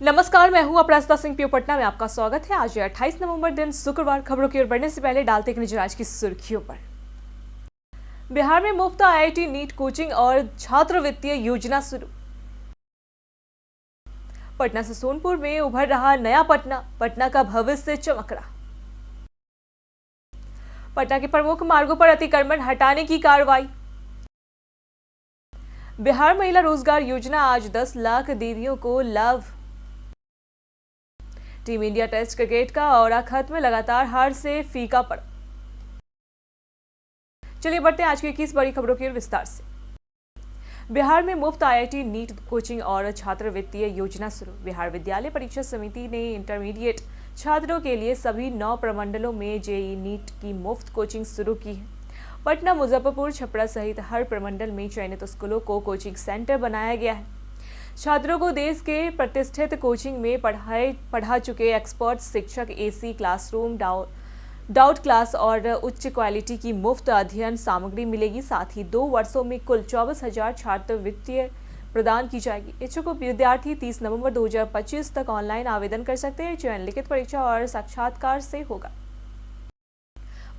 नमस्कार, मैं हूं अपराजिता सिंह पीओ पटना में आपका स्वागत है। आज 28 नवंबर दिन शुक्रवार। खबरों की ओर बढ़ने से पहले डालते एक नजर आज की सुर्खियों पर। बिहार में मुफ्त आईआईटी नीट कोचिंग और छात्रवृत्ति योजना शुरू। पटना से सोनपुर में उभर रहा नया पटना, पटना का भविष्य चमक रहा। पटना के प्रमुख मार्गों पर अतिक्रमण हटाने की कार्रवाई। बिहार महिला रोजगार योजना आज 10 लाख दीदियों को लाभ। टीम इंडिया टेस्ट क्रिकेट का औरा खत्म, लगातार हार से फीका पड़ा। चलिए बढ़ते हैं आज की 21 बड़ी खबरों की ओर विस्तार से। बिहार में मुफ्त आईआईटी नीट कोचिंग और छात्रवृत्ति योजना शुरू। बिहार विद्यालय परीक्षा समिति ने इंटरमीडिएट छात्रों के लिए सभी 9 प्रमंडलों में जेईई नीट की मुफ्त कोचिंग शुरू की है। पटना, मुजफ्फरपुर, छपरा सहित हर प्रमंडल में चयनित स्कूलों को कोचिंग सेंटर बनाया गया है। छात्रों को देश के प्रतिष्ठित कोचिंग में पढ़ा चुके एक्सपर्ट शिक्षक, एसी क्लासरूम, डाउट क्लास और उच्च क्वालिटी की मुफ्त अध्ययन सामग्री मिलेगी। साथ ही 2 वर्षों में कुल 24,000 छात्रवृत्ति प्रदान की जाएगी। इच्छुक विद्यार्थी 30 नवंबर 2025 तक ऑनलाइन आवेदन कर सकते हैं। चयन लिखित परीक्षा और साक्षात्कार से होगा।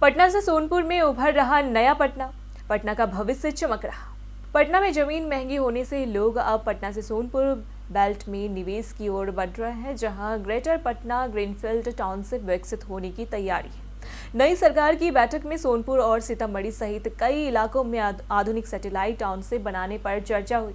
पटना से सोनपुर में उभर रहा नया पटना, पटना का भविष्य चमक रहा। पटना में जमीन महंगी होने से लोग अब पटना से सोनपुर बेल्ट में निवेश की ओर बढ़ रहे हैं, जहां ग्रेटर पटना ग्रीनफील्ड टाउनशिप विकसित होने की तैयारी है। नई सरकार की बैठक में सोनपुर और सीतामढ़ी सहित कई इलाकों में आधुनिक सैटेलाइट टाउनशिप बनाने पर चर्चा हुई।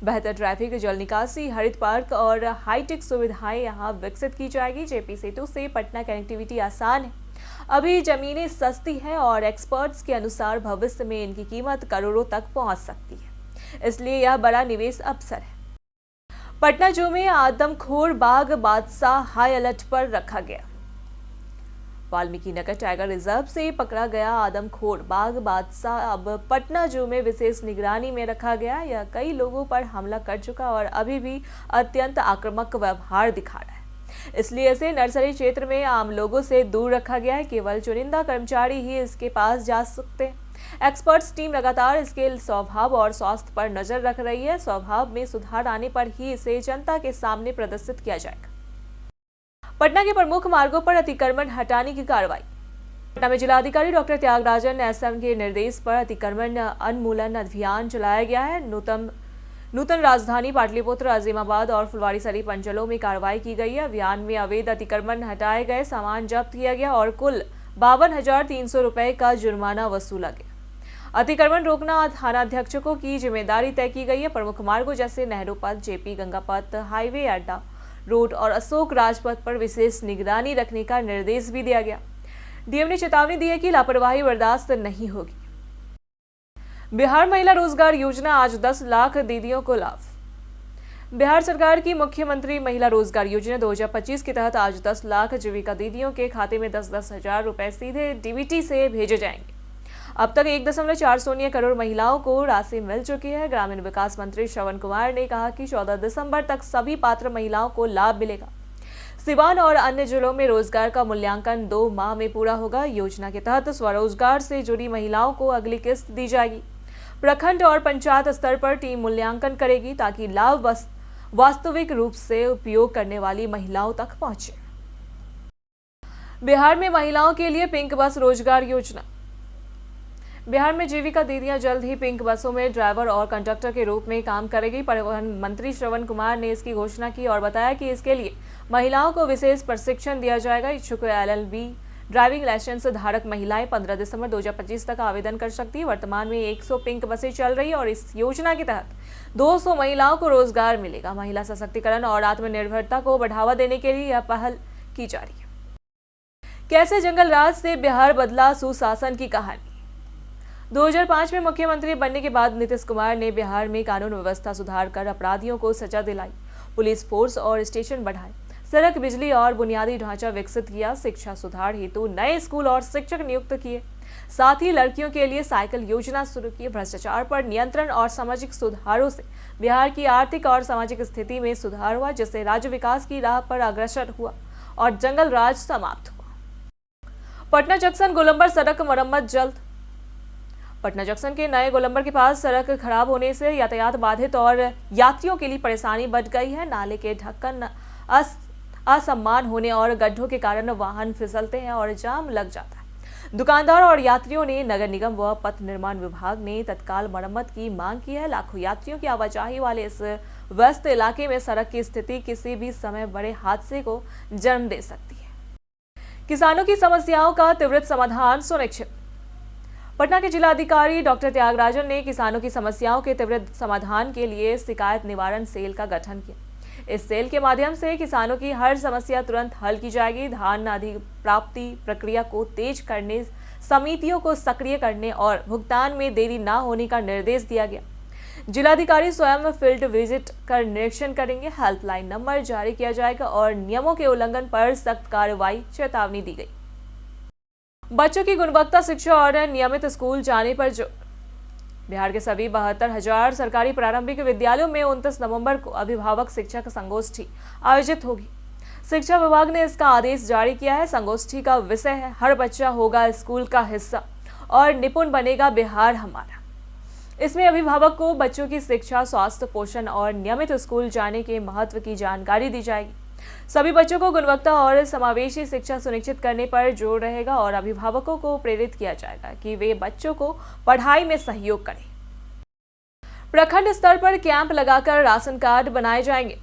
बेहतर ट्रैफिक, जल निकासी, हरित पार्क और हाईटेक सुविधाएं यहां विकसित की जाएगी। जेपी सेतु से पटना कनेक्टिविटी आसान है। अभी जमीनें सस्ती हैं और एक्सपर्ट्स के अनुसार भविष्य में इनकी कीमत करोड़ों तक पहुंच सकती है, इसलिए यह बड़ा निवेश अवसर है। पटना जू में आदमखोर बाघ बादशाह हाई अलर्ट पर रखा गया। वाल्मीकि नगर टाइगर रिजर्व से पकड़ा गया आदमखोर बाघ बादशाह अब पटना जू में विशेष निगरानी में रखा गया। यह कई लोगों पर हमला कर चुका और अभी भी अत्यंत आक्रामक व्यवहार दिखा रहा है, इसलिए इसे नर्सरी क्षेत्र में आम लोगों से दूर रखा गया है। केवल चुनिंदा कर्मचारी ही इसके पास जा सकते हैं। एक्सपर्ट्स टीम लगातार इसके स्वभाव और स्वास्थ्य पर नजर रख रही है। स्वभाव में सुधार आने पर ही इसे जनता के सामने प्रदर्शित किया जाएगा। पटना के प्रमुख मार्गों पर अतिक्रमण हटाने की कार्रवाई। पटना में जिलाधिकारी डॉक्टर त्यागराजन एसएम के निर्देश पर अतिक्रमण उन्मूलन अभियान चलाया गया है। नूतन राजधानी पाटलिपुत्र, अजीमाबाद और फुलवारी शरीफ अंचलों में कार्रवाई की गई है। अभियान में अवैध अतिक्रमण हटाए गए, सामान जब्त किया गया और कुल 52,300 रुपए का जुर्माना वसूला गया। अतिक्रमण रोकना थानाध्यक्षकों की जिम्मेदारी तय की गई है। प्रमुख मार्गों जैसे नेहरू पथ, जेपी गंगा पथ, हाईवे अड्डा रोड और अशोक राजपथ पर विशेष निगरानी रखने का निर्देश भी दिया गया। डीएम ने चेतावनी दी है कि लापरवाही बर्दाश्त नहीं होगी। बिहार महिला रोजगार योजना आज 10 लाख दीदियों को लाभ। बिहार सरकार की मुख्यमंत्री महिला रोजगार योजना 2025 के तहत आज 10 लाख जीविका दीदियों के खाते में 10-10 हजार रुपए सीधे डीबीटी से भेजे जाएंगे। अब तक 1.40 करोड़ महिलाओं को राशि मिल चुकी है। ग्रामीण विकास मंत्री श्रवण कुमार ने कहा कि 14 दिसंबर तक सभी पात्र महिलाओं को लाभ मिलेगा। सिवान और अन्य जिलों में रोजगार का मूल्यांकन 2 माह में पूरा होगा। योजना के तहत स्वरोजगार से जुड़ी महिलाओं को अगली किस्त दी जाएगी। प्रखंड और पंचायत स्तर पर टीम मूल्यांकन करेगी ताकि लाभ वास्तविक रूप से उपयोग करने वाली महिलाओं तक पहुंचे। बिहार में महिलाओं के लिए पिंक बस रोजगार योजना। बिहार में जीविका दीदियां जल्द ही पिंक बसों में ड्राइवर और कंडक्टर के रूप में काम करेगी। परिवहन मंत्री श्रवण कुमार ने इसकी घोषणा की और बताया कि इसके लिए महिलाओं को विशेष प्रशिक्षण दिया जाएगा। इच्छुक एलएलबी ड्राइविंग लाइसेंस धारक महिलाएं 15 दिसंबर 2025 तक आवेदन कर सकती है। वर्तमान में 100 पिंक बसें चल रही है और इस योजना के तहत 200 महिलाओं को रोजगार मिलेगा। महिला सशक्तिकरण और आत्मनिर्भरता को बढ़ावा देने के लिए यह पहल की जा रही है। कैसे जंगल राज से बिहार बदला सुशासन की कहानी। 2005 में मुख्यमंत्री बनने के बाद नीतीश कुमार ने बिहार में कानून व्यवस्था सुधार कर अपराधियों को सजा दिलाई, पुलिस फोर्स और स्टेशन बढ़ाए, सड़क, बिजली और बुनियादी ढांचा विकसित किया, शिक्षा सुधार हेतु नए स्कूल और शिक्षक नियुक्त किए, साथ ही लड़कियों के लिए साइकिल योजना शुरू की। भ्रष्टाचार पर नियंत्रण और सामाजिक सुधारों से बिहार की आर्थिक और सामाजिक स्थिति में सुधार हुआ, जिससे राज्य विकास की राह पर अग्रसर हुआ और जंगल राज समाप्त हुआ। पटना जंक्शन गोलंबर सड़क मरम्मत जल्द। पटना जंक्शन के नए गोलंबर के पास सड़क खराब होने से यातायात बाधित और यात्रियों के लिए परेशानी बढ़ गई है। नाले के ढक्कन असम्मान होने और गड्ढों के कारण वाहन फिसलते हैं और जाम लग जाता है। दुकानदार और यात्रियों ने नगर निगम व पथ निर्माण विभाग ने तत्काल मरम्मत की मांग की है। लाखों यात्रियों की आवाजाही वाले इस व्यस्त इलाके में सड़क की स्थिति किसी भी समय बड़े हादसे को जन्म दे सकती है। किसानों की समस्याओं का त्वरित समाधान सुनिश्चित। पटना के जिलाधिकारी डॉक्टर त्यागराजन ने किसानों की समस्याओं के त्वरित समाधान के लिए शिकायत निवारण सेल का गठन किया। इस सेल के माध्यम से किसानों की हर समस्या तुरंत हल की जाएगी। धान अधिप्राप्ति प्रक्रिया को तेज करने, समितियों को सक्रिय करने और भुगतान में देरी न होने का निर्देश दिया गया। जिलाधिकारी स्वयं फील्ड विजिट कर निरीक्षण करेंगे। हेल्पलाइन नंबर जारी किया जाएगा और नियमों के उल्लंघन पर सख्त कार्रवाई चेतावनी दी गई। बच्चों की गुणवत्ता शिक्षा और नियमित स्कूल जाने पर जोर। बिहार के सभी 72,000 सरकारी प्रारंभिक विद्यालयों में 29 नवंबर को अभिभावक शिक्षक संगोष्ठी आयोजित होगी। शिक्षा विभाग ने इसका आदेश जारी किया है। संगोष्ठी का विषय है, हर बच्चा होगा स्कूल का हिस्सा और निपुण बनेगा बिहार हमारा। इसमें अभिभावक को बच्चों की शिक्षा, स्वास्थ्य, पोषण और नियमित स्कूल जाने के महत्व की जानकारी दी जाएगी। सभी बच्चों को गुणवत्ता और समावेशी शिक्षा सुनिश्चित करने पर जोर रहेगा और अभिभावकों को प्रेरित किया जाएगा कि वे बच्चों को पढ़ाई में सहयोग करें। प्रखंड स्तर पर कैंप लगाकर राशन कार्ड बनाए जाएंगे।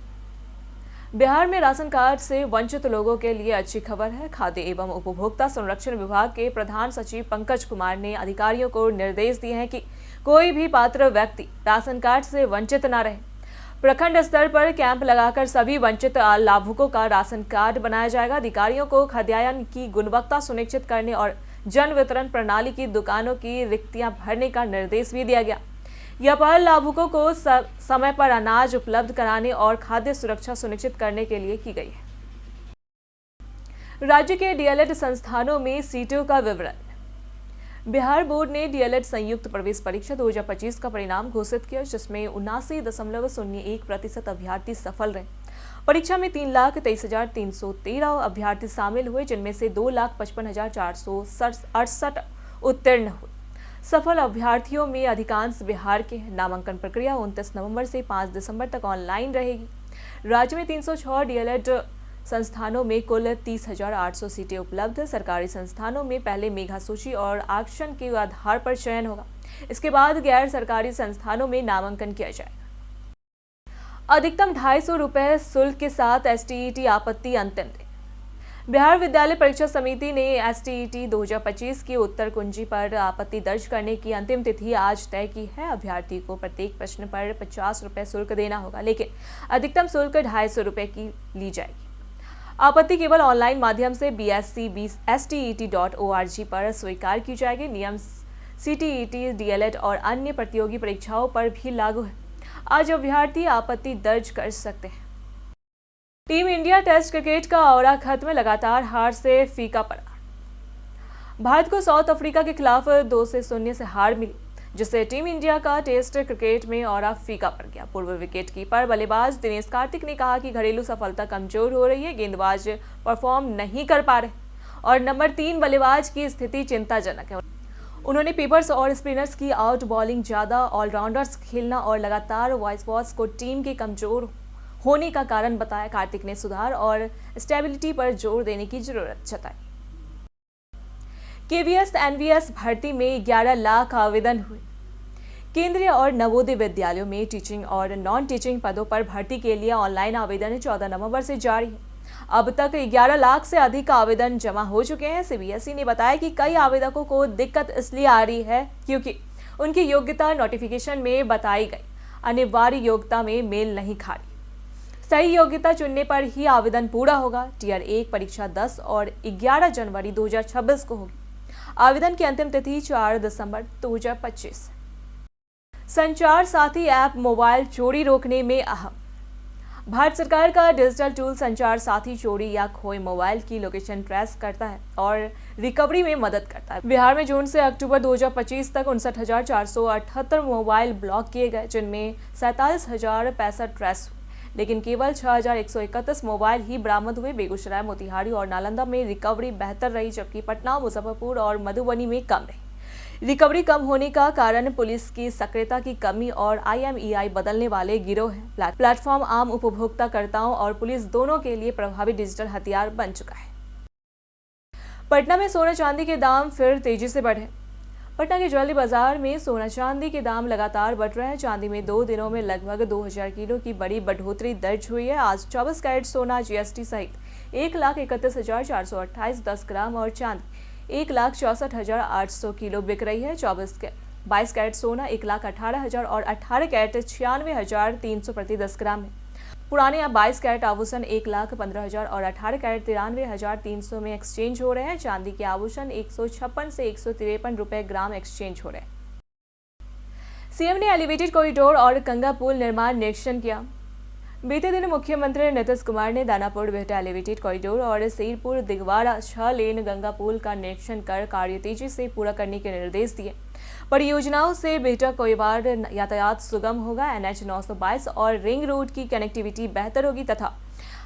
बिहार में राशन कार्ड से वंचित लोगों के लिए अच्छी खबर है। खाद्य एवं उपभोक्ता संरक्षण विभाग के प्रधान सचिव पंकज कुमार ने अधिकारियों को निर्देश दिए हैं कि कोई भी पात्र व्यक्ति राशन कार्ड से वंचित न रहे। प्रखंड स्तर पर कैंप लगाकर सभी वंचित लाभुकों का राशन कार्ड बनाया जाएगा। अधिकारियों को खाद्यान्न की गुणवत्ता सुनिश्चित करने और जन वितरण प्रणाली की दुकानों की रिक्तियां भरने का निर्देश भी दिया गया। यह पहल लाभुकों को समय पर अनाज उपलब्ध कराने और खाद्य सुरक्षा सुनिश्चित करने के लिए की गई है। राज्य के डीएलएड संस्थानों में सीटों का विवरण। बिहार बोर्ड ने डीएलएड संयुक्त प्रवेश परीक्षा 2025 का परिणाम घोषित किया, जिसमें 79.01% अभ्यर्थी सफल रहे। परीक्षा में 3,23,313 अभ्यर्थी शामिल हुए, जिनमें से 2,55,468 उत्तीर्ण हुए। सफल अभ्यर्थियों में अधिकांश बिहार के हैं। नामांकन प्रक्रिया 29 नवंबर से 5 दिसंबर तक ऑनलाइन रहेगी। राज्य में 306 डीएलएड संस्थानों में कुल 30,800 सीटें उपलब्ध है। सरकारी संस्थानों में पहले मेधा सूची और आरक्षण के आधार पर चयन होगा। इसके बाद गैर सरकारी संस्थानों में नामांकन किया जाएगा। अधिकतम 250 रुपए शुल्क के साथ एसटीईटी आपत्ति अंतिम दिन। बिहार विद्यालय परीक्षा समिति ने एसटीईटी 2025 की उत्तर कुंजी पर आपत्ति दर्ज करने की अंतिम तिथि आज तय की है। अभ्यर्थी को प्रत्येक प्रश्न पर 50 रुपए शुल्क देना होगा, लेकिन अधिकतम शुल्क 250 रुपए की ली जाएगी। आपत्ति केवल ऑनलाइन माध्यम से bsc.stet.org पर स्वीकार की जाएगी। नियम सीटीईटी, डीएलएड और अन्य प्रतियोगी परीक्षाओं पर भी लागू है। आज अभ्यर्थी आपत्ति दर्ज कर सकते हैं। टीम इंडिया टेस्ट क्रिकेट का औरा खत्म, लगातार हार से फीका पड़ा। भारत को साउथ अफ्रीका के खिलाफ 2-0 से हार मिली, जिससे टीम इंडिया का टेस्ट क्रिकेट में औरा फीका पड़ गया। पूर्व विकेटकीपर बल्लेबाज दिनेश कार्तिक ने कहा कि घरेलू सफलता कमजोर हो रही है, गेंदबाज परफॉर्म नहीं कर पा रहे और नंबर 3 बल्लेबाज की स्थिति चिंताजनक है। उन्होंने पेपर्स और स्पिनर्स की आउट बॉलिंग ज्यादा, ऑलराउंडर्स खेलना और लगातार वाइस बॉल्स को टीम के कमजोर होने का कारण बताया। कार्तिक ने सुधार और स्टेबिलिटी पर जोर देने की जरूरत जताई। केवीएस एनवीएस भर्ती में 11 लाख आवेदन हुए। केंद्रीय और नवोदय विद्यालयों में टीचिंग और नॉन टीचिंग पदों पर भर्ती के लिए ऑनलाइन आवेदन 14 नवंबर से जारी है। अब तक 11 लाख से अधिक आवेदन जमा हो चुके हैं। सीबीएसई ने बताया कि कई आवेदकों को दिक्कत इसलिए आ रही है क्योंकि उनकी योग्यता नोटिफिकेशन में बताई गई अनिवार्य योग्यता में मेल नहीं खा रही। सही योग्यता चुनने पर ही आवेदन पूरा होगा। टीयर 1 परीक्षा 10 और 11 जनवरी 2026 को होगी। आवेदन की अंतिम तिथि 4 दिसंबर 2025। संचार साथी ऐप मोबाइल चोरी रोकने में अहम। भारत सरकार का डिजिटल टूल संचार साथी चोरी या खोए मोबाइल की लोकेशन ट्रेस करता है और रिकवरी में मदद करता है। बिहार में जून से अक्टूबर 2025 तक 59,478 मोबाइल ब्लॉक किए गए, जिनमें 47,065 ट्रेस हुए, लेकिन केवल 6,131 मोबाइल ही बरामद हुए। बेगूसराय, मोतिहारी और नालंदा में रिकवरी बेहतर रही, जबकि पटना, मुजफ्फरपुर और मधुबनी में कम रही। रिकवरी कम होने का कारण पुलिस की सक्रियता की कमी और IMEI बदलने वाले गिरोह है। प्लेटफॉर्म आम उपभोक्ताकर्ताओं और पुलिस दोनों के लिए प्रभावी डिजिटल हथियार बन चुका है। पटना में सोना चांदी के दाम फिर तेजी से बढ़े। पटना के ज्वेलरी बाजार में सोना चांदी के दाम लगातार बढ़ रहे हैं। चांदी में 2 दिनों में लगभग 2000 किलो की बड़ी बढ़ोतरी दर्ज हुई है। आज 24 कैरेट सोना GST सहित 1,31,428 10 ग्राम और चांदी 1,64,800 किलो बिक रही है। 22 कैरेट सोना 1,18,000 और 18 कैरेट 96,300 प्रति 10 ग्राम है। पुराने या 22 कैरेट आभूषण 1,15,000 और 18 कैरेट 93,300 में एक्सचेंज हो रहे हैं। चांदी के आभूषण 156 से 153 रुपए ग्राम एक्सचेंज हो रहे हैं। सीएम ने एलिवेटेड कॉरिडोर और गंगा पुल निर्माण निरीक्षण किया। बीते दिन मुख्यमंत्री नीतीश कुमार ने दानापुर बिहटा एलिवेटेड कॉरिडोर और सेरपुर दिगवाड़ा 6 लेन गंगा पुल का निरीक्षण कर कार्य तेजी से पूरा करने के निर्देश दिए। परियोजनाओं से बिहटा कोइवाड़ यातायात सुगम होगा, NH 922 और रिंग रोड की कनेक्टिविटी बेहतर होगी तथा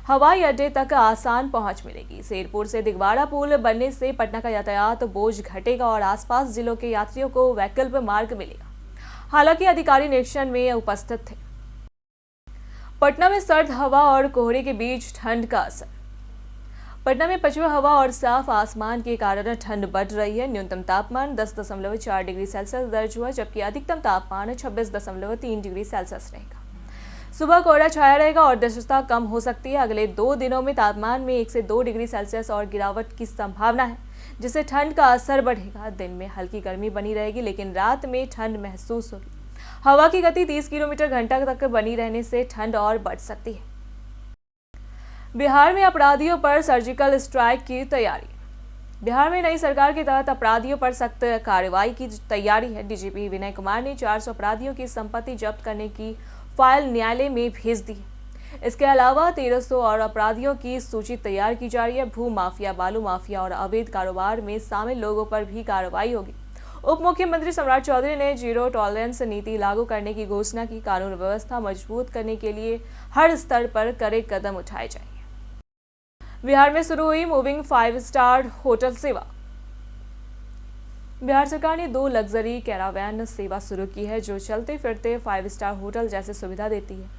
हवाई अड्डे तक आसान पहुंच मिलेगी। सेरपुर से दिगवाड़ा पुल बनने से पटना का यातायात बोझ घटेगा और आसपास जिलों के यात्रियों को वैकल्पिक मार्ग मिलेगा। हालांकि अधिकारी निरीक्षण में उपस्थित थे। पटना में सर्द हवा और कोहरे के बीच ठंड का असर। पटना में पछुआ हवा और साफ आसमान के कारण ठंड बढ़ रही है। न्यूनतम तापमान 10.4 डिग्री सेल्सियस दर्ज हुआ, जबकि अधिकतम तापमान 26.3 डिग्री सेल्सियस रहेगा। सुबह कोहरा छाया रहेगा और दृश्यता कम हो सकती है। अगले 2 दिनों में तापमान में 1 से 2 डिग्री सेल्सियस और गिरावट की संभावना है, जिससे ठंड का असर बढ़ेगा। दिन में हल्की गर्मी बनी रहेगी, लेकिन रात में ठंड महसूस होगी। हवा की गति 30 किलोमीटर घंटा तक बनी रहने से ठंड और बढ़ सकती है। बिहार में अपराधियों पर सर्जिकल स्ट्राइक की तैयारी। बिहार में नई सरकार के तहत अपराधियों पर सख्त कार्रवाई की तैयारी है। डीजीपी विनय कुमार ने 400 अपराधियों की संपत्ति जब्त करने की फाइल न्यायालय में भेज दी है। इसके अलावा 1300 और अपराधियों की सूची तैयार की जा रही है। भू माफिया, बालू माफिया और अवैध कारोबार में शामिल लोगों पर भी कार्रवाई होगी। उप मुख्यमंत्री सम्राट चौधरी ने जीरो टॉलरेंस नीति लागू करने की घोषणा की। कानून व्यवस्था मजबूत करने के लिए हर स्तर पर कड़े कदम उठाए जाएंगे। बिहार में शुरू हुई मूविंग 5 स्टार होटल सेवा। बिहार सरकार ने 2 लग्जरी कैरावैन सेवा शुरू की है, जो चलते फिरते 5 स्टार होटल जैसे सुविधा देती है।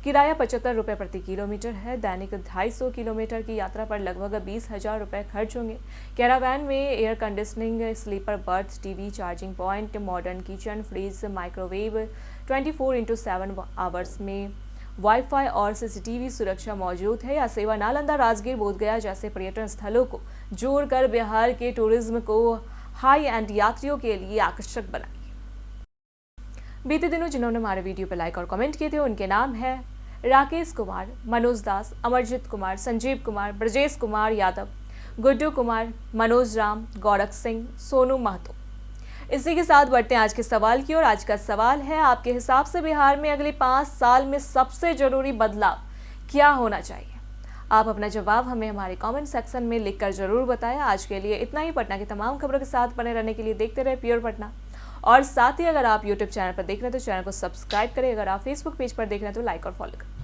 किराया 75 रुपये प्रति किलोमीटर है। दैनिक 250 किलोमीटर की यात्रा पर लगभग 20,000 रुपये खर्च होंगे। कैरावैन में air conditioning, sleeper berth, TV, charging point, modern kitchen, fridge, microwave, 24/7 hours में वाईफाई और CCTV सुरक्षा मौजूद है। यह सेवा नालंदा, राजगीर, बोधगया जैसे पर्यटन स्थलों को जोड़कर बिहार के टूरिज्म को हाई एंड यात्रियों के लिए आकर्षक बनाएगी। बीते दिनों जिन्होंने हमारे वीडियो पर लाइक और कमेंट किए थे, उनके नाम है राकेश कुमार, मनोज दास, अमरजीत कुमार, संजीव कुमार, ब्रजेश कुमार यादव, गुड्डू कुमार, मनोज राम, गौरख सिंह, सोनू महतो। इसी के साथ बढ़ते हैं आज के सवाल की ओर। आज का सवाल है, आपके हिसाब से बिहार में अगले 5 साल में सबसे जरूरी बदलाव क्या होना चाहिए? आप अपना जवाब हमें हमारे कमेंट सेक्शन में लिखकर जरूर बताएं। आज के लिए इतना ही। पटना की तमाम खबरों के साथ बने रहने के लिए देखते रहे प्योर पटना। और साथ ही अगर आप यूट्यूब चैनल पर देख रहे हैं तो चैनल को सब्सक्राइब करें। अगर आप फेसबुक पेज पर देख रहे हैं तो लाइक और फॉलो करें।